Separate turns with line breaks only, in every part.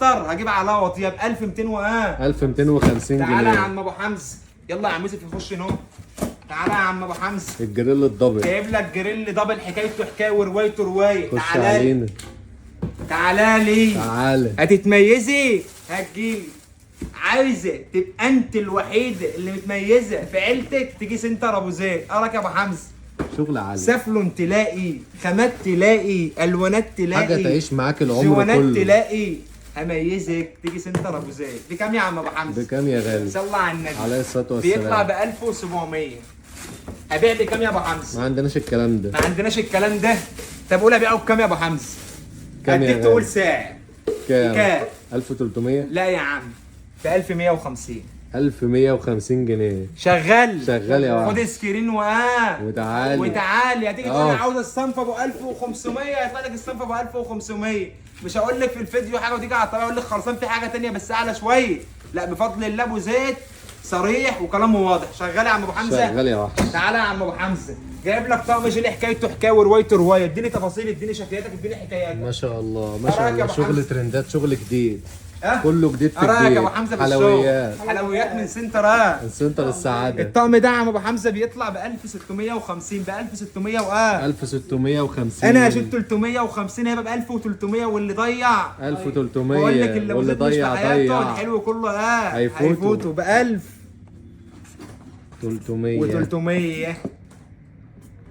هجيب عليها وطيه ب 1200
1250 جنيه.
تعالى يا عم ابو حمزه، يلا يا عم يوسف يخش هنا. تعالى يا عم ابو حمزه،
الجريل الدبل
جايب لك جريل دبل، حكايته حكايه وروايته روايه.
خش
تعالى
علينا.
تعالى لي،
تعالى.
هتتميزي هتجيلي. عايزه تبقى انت الوحيده اللي متميزه في عيلتك، تجي سنتر ابو زيد. اراك يا ابو حمزه،
شغل عالي.
سفلون تلاقي، خامات تلاقي، الوانات تلاقي،
حاجه تعيش معاك العمر
جوانات
كله.
تلاقي. هميزك تيجي سنتر ابو زيد. بكام يا عم ابو حمزه؟
بكام يا غالي؟
صلى على النبي
عليه الصلاه والسلام.
بيطلع ب 1700. ابيع بكام يا ابو حمزه؟
ما عندناش الكلام ده.
ما عندناش الكلام ده. طب قول ابيعه بكام يا ابو حمزه؟
كام يا
اديك تقول
غالي؟
سعر.
كام؟
بكام؟
1300.
لا يا عم ب 1150.
1150 جنيه.
شغال
شغال يا واحد.
خد سكرين
وتعالي.
وتعالي. هتيجي تقول انا عاوز الصنف ابو 1500، هيطلع لك الصنف ابو 1500. مش هقول لك في الفيديو حاجه وتيجي على الطريقه اقول لك خلصان في حاجه ثانيه بس اعلى شويه. لا بفضل الله ابو زيد صريح وكلامه واضح. شغال يا عم ابو حمزه؟
شغال يا واحد.
تعالى يا عم ابو حمزه، جايب لك طقم جيلي حكايته حكايه وروايته روايه. اديني تفاصيل، اديني شكلياتك، اديني حكاياتك.
ما شاء الله ما شاء
أراك يا
الله.
أبو
شغل
حمزة.
ترندات، شغل جديد.
ها؟
كله جديد في
اراك
جديد.
يا ابو حمزه في
حلويات.
الشغل. حلويات من سنتر
سنتر السعاده.
الطقم ده يا عم ابو حمزه بيطلع ب 1650. ب 1600
1650.
انا هشيل 350 هيبقى ب 1300. واللي ضيع
1300.
بقول لك اللي
واللي
ضيع
ضيع ضيع.
الحلو كله
هيفوتوا
ب 1000
300
و300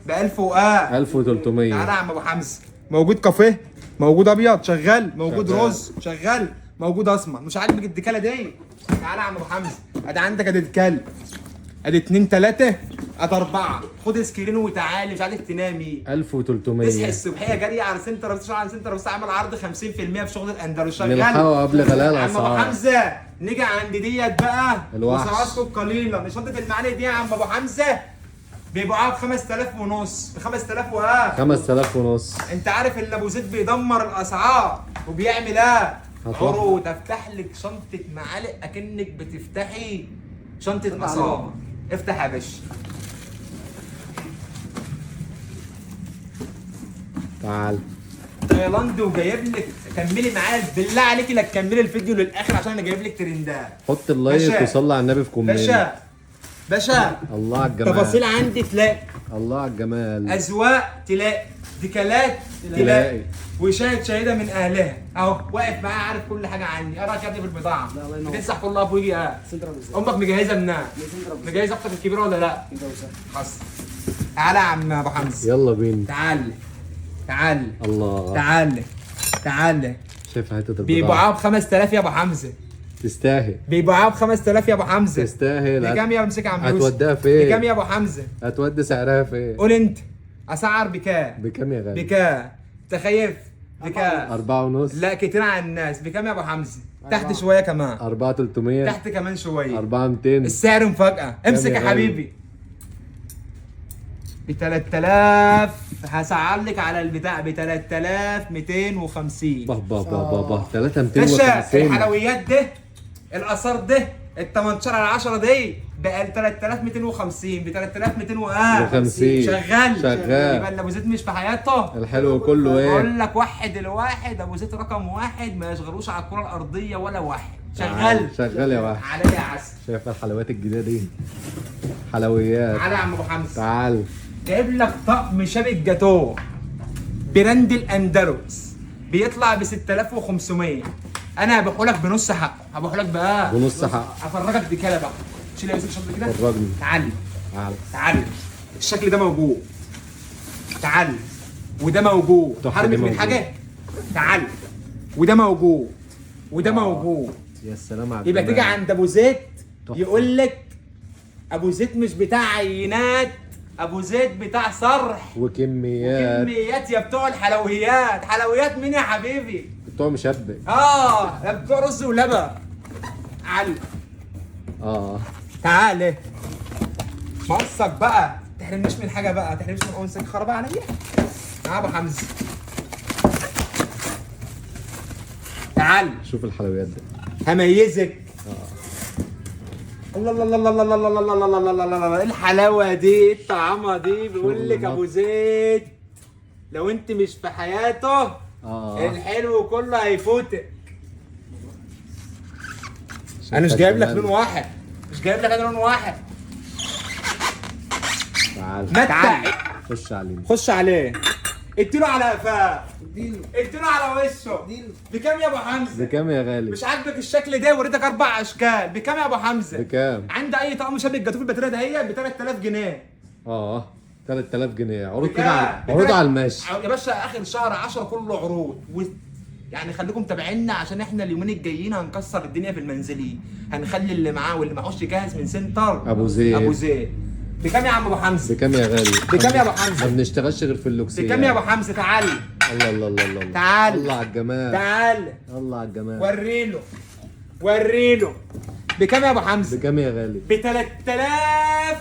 ب 1000
1300.
تعالى يا عم ابو حمزه، موجود كافيه، موجود ابيض شغال، موجود
شغال.
رز شغال، موجود اسمر. مش عاجبك الدكاله دي؟ تعالى يا عم ابو حمزه، ادي عندك ادي الكلب، ادي 2 3 ادي 4. خد سكرين وتعالي. مش عايزك تنامي،
1300.
تصحي الصبحيه جري على سنتر، بس على سنتر بس عامل عرض 50% في شغل الاندلس. شغال
نلحقه قبل غلاء
يا عم ابو
الاسعار.
حمزه. نيجي عند ديت بقى
الوحش.
وسعراتكم قليله. مش شنطه المعالي دي يا عم ابو حمزه بيبيعوها ب 5000 ونص، ب 5000
5000 ونص.
انت عارف ان ابو زيد بيدمر الاسعار وبيعمل ايه؟ عروض. افتح لك شنطه معالق اكنك بتفتحي شنطه اثار. افتح يا باشا.
تعال.
تايلاند وجايب لك. كملي معايا بالله عليكي، لا تكملي الفيديو للاخر عشان انا جايب لك ترندات.
حط اللايك
باشا.
وصلي على النبي في كومنت.
باشا
الله على الجمال.
تفاصيل عندي تلاقي،
الله على الجمال.
اذواق تلاقي، ديكالات تلاقي، وشاهد شهيده من اهلها اهو واقف معايا عارف كل حاجه عني. ايه رايك يا ابني في البضاعه؟ بتنصح كلها ابو يجي امك مجهزه منها؟ مجهزه اختك الكبيره ولا لا؟ حصل. تعالى يا عم ابو حمزه،
يلا بينا.
تعالى تعالى
الله.
تعالى تعالى.
شايف حته البضاعه؟
بيبيعوها ب 5000 يا ابو حمزه.
تستاهل.
بيبيعوها ب 5000 يا ابو حمزه.
تستاهل.
بكام يا امسك يا عم يوسف؟
هتوديها فين؟
بكام يا ابو حمزه؟
هتودي سعرها فين؟
قول انت. اسعار بكام؟
بكام يا غالي؟
بكام؟ تخيف بكام؟
4 ونص.
لا كتير على الناس. بكام يا ابو حمزه؟ تحت شويه كمان.
4300.
تحت كمان شويه.
4200.
السعر مفاجاه. امسك يا
غالي؟
حبيبي. ب 3000 هسعر لك على البتاع ب 3250.
بابا بابا بابا
باشا
3250.
الحلويات ده، الاثار ده، ال 18 على 10 دي ب 3250. ب 3250 شغال.
شغال.
يبقى اللي ابو زيد مش في حياته.
الحلو كله ايه؟
بقول لك واحد الواحد ابو زيد رقم واحد، ما يشغلوش على الكره الارضيه ولا واحد. شغال.
شغال يا واحد.
على يا عسل.
شايف الحلويات الجديده دي؟ حلويات.
تعالى يا عم ابو حمزه،
تعال.
جايب لك طقم شبك جاتوه براند الاندلس بيطلع ب 6500. انا هبيعه لك بنص حقه. هبيعه لك بقى
بنص حق.
افرجك دي كده بقى. شيل يا يوسف الشنطه كده.
فرجني.
تعالي
تعال.
تعالي. الشكل ده موجود. تعالي. وده موجود.
تحفة
حرمك
دي
من
موجود.
حاجه. تعالي. وده موجود. وده موجود.
يا سلام على
يبقى
الجمال.
تيجي عند ابو زيد
تحفة.
يقول لك ابو زيد مش بتاع عينات، ابو زيد بتاع صرح
وكميات.
كميات. يا بتوع الحلويات. حلويات مين يا حبيبي؟
بتوع مشبك.
يا بتوع رز ولبن. علي. تعالى مقصك بقى. تحرمنيش من حاجه بقى، تحرمنيش من انسك خرب عليا. تعال ابو حمزه، تعال
شوف الحلويات دي.
هميزك. الله الله الله الله الله الله الله الله الله الله الله الله. ايه الحلاوه دي، الطعامه دي. بيقول لك ابو زيد لو انت مش في حياته الحلو كله هيفوتك. انا مش جايب لك
شمال.
لون واحد، مش جايب لك انا لون واحد.
تعال
متع،
خش علينا.
خش عليه، اديله على قفاه، اديله على وشه. بكام يا ابو حمزه؟
بكام يا غالي؟
مش عاجبك الشكل ده؟ وريتك 4 اشكال. بكام يا ابو حمزه؟
بكام؟
عندي اي طقم شبه الجاتوه الباتريه ده هي ب 3000 جنيه.
3000 جنيه. عروض
بكام؟
كده عروض على الماشي.
يا باشا اخر شهر 10 كله عروض يعني خليكم متابعينا عشان احنا اليومين الجايين هنكسر الدنيا في المنزلي. هنخلي اللي معاه واللي معهوش يجهز من سنتر
ابو زيد.
ابو زيد. بكام يا عم ابو حمزه؟
بكام يا غالي؟
بكام يا ابو حمزه؟
ما بنشتغلش غير في اللوكسيه.
بكام يا ابو حمزه؟ تعال
الله الله الله الله.
تعال
الله على الجمال.
تعال
الله على الجمال.
وريله وريله. بكام يا ابو حمزه؟
بكام يا غالي؟
ب 3000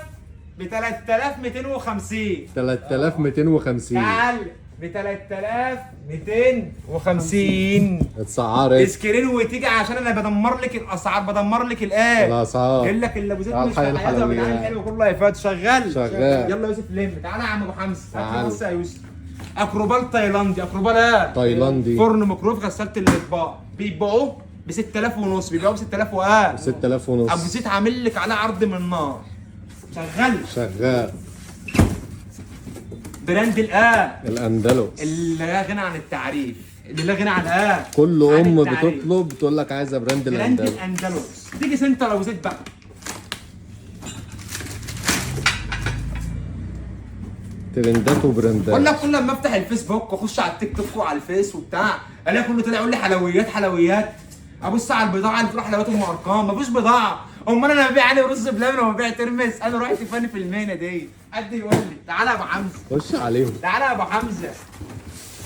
ب 3250.
3250.
تعال ب 3250.
اتسعرت
اسكرين وتيجي عشان انا بدمر لك الاسعار، بدمر لك الايه
الاسعار.
قال لك اللي ابو زيد
تعال
مش
حي
هيعزم يا جدعان.
الحلويات.
حلو كله هيفات. شغال
شغال.
يلا يا يوسف لم. تعالى يا عم ابو حمزه.
تعال.
بص يا يوسف، اكروبال تايلاندي. اكروبال ايه؟
تايلاندي.
فرن ميكرويف غسالة الاطباق. بيبيعوه ب 6000 ونص، بيبيعوه ب 6000 واه
6000 ونص.
ابو زيد عامل لك عليه عرض من النار. شغال.
شغال.
براند
الاندلس.
اللي لا غنى عن التعريف، اللي لا غنى عن
كل
عن
ام
التعريف.
بتطلب تقول لك عايزه براند
براند
الاندلس.
الاندلس. تيجي سنتر ابو زيد بقى.
ترندات وبراندات.
بقول لك كل لما افتح الفيسبوك واخش على التيك توك وعلى الفيس وبتاع الاقي كله طلع يقول لي حلويات حلويات. ابص على البضاعه اللي بتروح حلويات وارقام، مفيش بضاعه. امال انا ببيع عليه رز بلبن وببيع ترمس؟ انا رحت فاني في المهنه دي. حد يقول لي تعالى يا ابو حمزه،
خش عليهم.
تعالى يا ابو حمزه،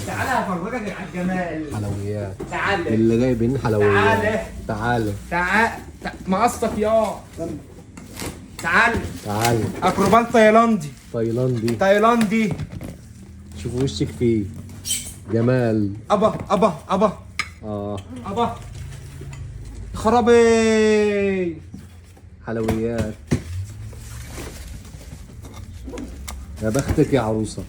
تعالى هفرجك على الجمال.
حلويات.
تعالى
اللي جايبين حلويات.
تعالى.
تعالى
تعالى مقصك يا تعالى.
تعالى.
اكروبال تايلاندي.
تايلاندي.
تايلاندي.
شوف وشك فيه جمال.
ابا ابا ابا ابا خرابي.
حلويات. يا بختك يا عروسه.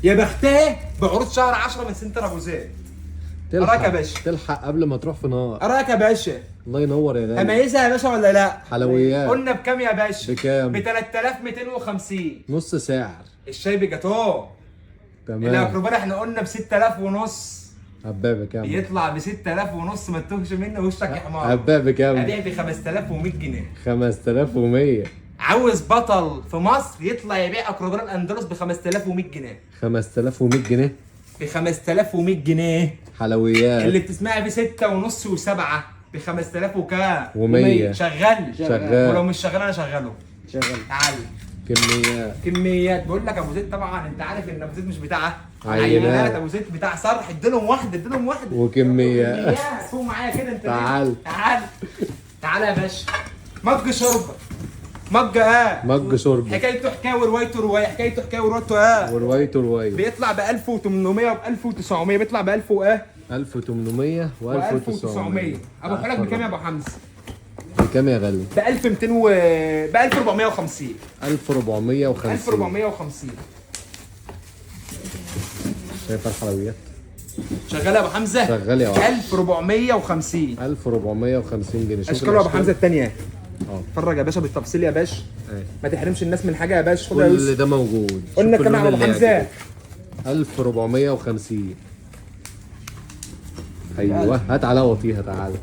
يا بختاه بعروض شهر 10 من سنتر ابو زيد. أراك يا باشا.
تلحق قبل ما تروح في نار.
اراك يا باشا.
الله ينور يا غالي.
اميزها يا باشا ولا لا؟
حلويات.
قلنا بكام يا باشا؟
بكام؟
ب 3250.
نص سعر.
الشاي بجاتوه.
تمام.
الاكروبال احنا قلنا ب 6000 ونص.
هباه بكام؟
يطلع ب 6000 ونص، ما تتوهش منه وشك يا حمار.
هباه بكام؟
ابيع ب 5100 جنيه.
5100.
عاوز بطل في مصر يطلع يبيع اكروبال الاندلس ب 5100 جنيه.
5100 جنيه.
ب 5100 جنيه.
حلويات.
اللي بتسمعها ب 6 ونص و7 ب 5000 وكام؟
و100.
شغال.
شغال.
ولو مش شغال انا شغله.
شغال.
تعال.
كميات.
كميات. بقول لك ابو زيد طبعا انت عارف ان ابو زيد مش بتاع
عينات.
ابو زيد بتاع صرح. اديلهم واحده، اديلهم واحده.
وكميات.
فوق معايا كده انت.
تعال.
تعال تعال يا باشا. مج شوربه. مج
مج شرب.
حكايته حكايه وروايته روايه. حكايته حكايه وروايته
وروايته روايه.
بيطلع ب 1800 وب 1900. بيطلع ب 1000
1800 و 1900.
ابو حالك بكام يا ابو حمزه؟
بكام يا غالي؟
ب 1200 ب 1450.
1450.
1450.
شايف الحلويات؟
شغال يا ابو حمزه؟
شغال يا واحد.
1450.
1450 جنيه. شوف
اشكال يا ابو حمزه الثانيه.
اه.
اتفرج يا باشا بالتفصيل يا باشا.
ايوه.
ما تحرمش الناس من حاجه يا باشا. خد يا
كل
يوسف.
ده موجود.
قلنا
شوف
كام يا
اللون
ابو
اللي
حمزه؟
يعجبك. 1450. ايوه هات على وطيها تعالى.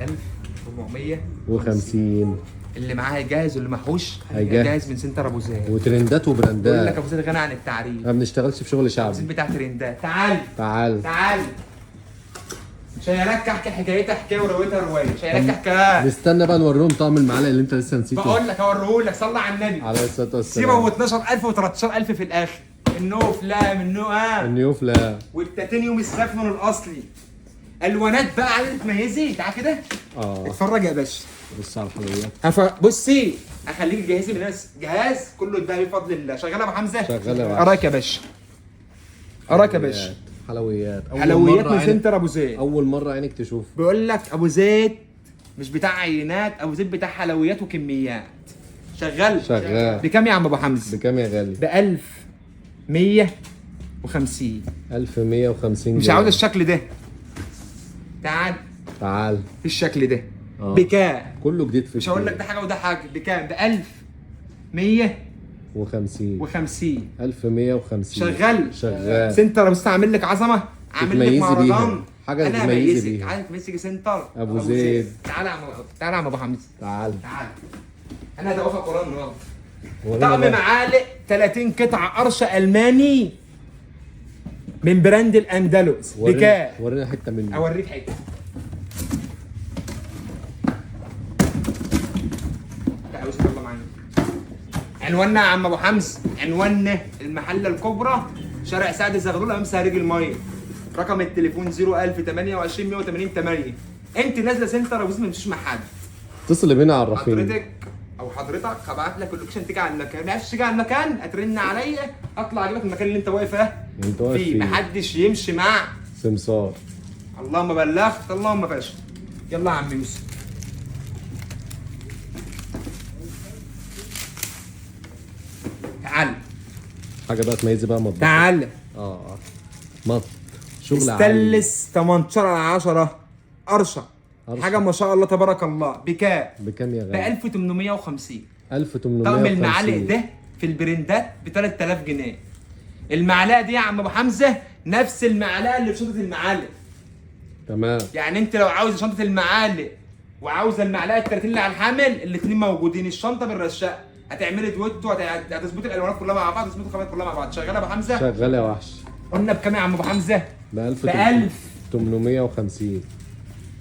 1450. اللي معاه هيجهز واللي معهوش
هيجهز.
هيجهز من سنتر ابو زيد.
وترندات
بقول لك
وبراندات.
ابو زيد غني عن التعريف.
ما بنشتغلش في شغل
ابو
شعبي.
زيد بتاع ترندات. تعال
تعال.
تعال. شايلك احكي حكايتها حكايه وروايتها روايه. شايلك احكي.
نستنى بقى نوريهم طعم المعلقه اللي انت لسه نسيته.
بقول لك اوريهولك. صلى على النبي.
عليه الصلاه والسلام.
سيبه هو 12000 و13000 في الاخر. النوف لا من نوع
النيوف لا.
والتاتينيوم السفنون الاصلي. الوانات بقى عايزه تميزي. تعال كده
اه.
اتفرج يا باشا.
بص على الحلويات.
بصي اخليك تجهزي من الناس جهاز كله اتباع بفضل الله. شغال يا ابو حمزه؟
شغال يا باشا.
اراك يا باشا. اراك يا باشا.
حلويات. أول
حلويات
مرة
من
عينك-
سنتر ابو زيد.
اول مره عينك تشوف.
بيقول لك ابو زيد مش بتاع عينات، ابو زيد بتاع حلويات وكميات. شغال.
شغال.
بكام يا عم ابو حمزه؟
بكام يا غالي؟
ب 1150.
1150
مش
جنيه.
عاوز الشكل ده. تعال
تعال.
في الشكل ده. بكام؟
كله جديد في
مش هقول لك ده حاجه وده حاجه. بكام؟ ب 1150
50 1150
شغال.
شغال.
سنتر بس عامل لك عظمه، عامل لك
تتميزي
مهرجان.
بيها. حاجه
انا
تتميزي
اميزك.
بيها.
عارف ميسي سنتر
ابو زيد.
تعالى يا عم، تعالى يا عم ابو حميد،
تعال.
تعالى. انا هدوقك قران النهارده.
ورينا
طقم
بقى.
معالق 30 قطعه قرش الماني من براند الاندلس. بكام؟
ورينا حته منه.
اوريك حته. تعالوا يلا معايا. عنواننا يا عم ابو حمزه، عنواننا المحله الكبرى، شارع سعد زغلول امام سهريج الميه. رقم التليفون 01028 180 8. انت نازله سنتر ابو زيد ما تمشيش مع حد.
اتصل بينا عرفيني.
حضرتك او حضرتك هبعت لك اللوكيشن تيجي على المكان، ما عرفتش تيجي على المكان هترن عليا اطلع اجيبك المكان اللي انت واقف
انت واقف
فيه.
فيه.
محدش يمشي مع.
سمسار.
اللهم بلغت اللهم فاشل. يلا يا عم يوسف. تعال
حاجه بقى تميزي بقى مطبخ.
تعال.
مط شغل عالي.
استلس 18 على 10 قرشه. حاجه ما شاء الله تبارك الله. بكام؟
بكام يا
ب
غالي؟
1850.
1850.
طقم المعالق ده في البرندات ب 3000 جنيه. المعلقه دي يا عم ابو حمزه نفس المعلقه اللي في شنطه المعالق.
تمام.
يعني انت لو عاوز شنطه المعالق وعاوزه المعلقه ال 30 اللي على الحامل، الاثنين موجودين. الشنطه بالرشاق، هتعملي دويتو، هتظبطي الالوانات كلها مع بعض، هتظبطي الخامات كلها مع بعض. شغاله يا ابو حمزه؟
شغال يا وحش.
قلنا بكام يا عم ابو حمزه؟
ب
1850.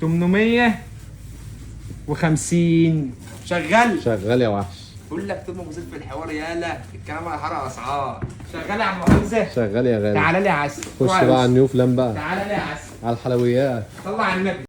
1850.
شغال.
شغال يا وحش.
بقول لك طول ما بصيت في الحوار يالا الكلام على حرق اسعار. شغال يا عم ابو حمزه؟
شغال يا غالي.
تعالى لي يا عسل.
خش بقى على النيو فلان بقى.
تعالى لي يا عسل.
على الحلويات.
طلع على النبي.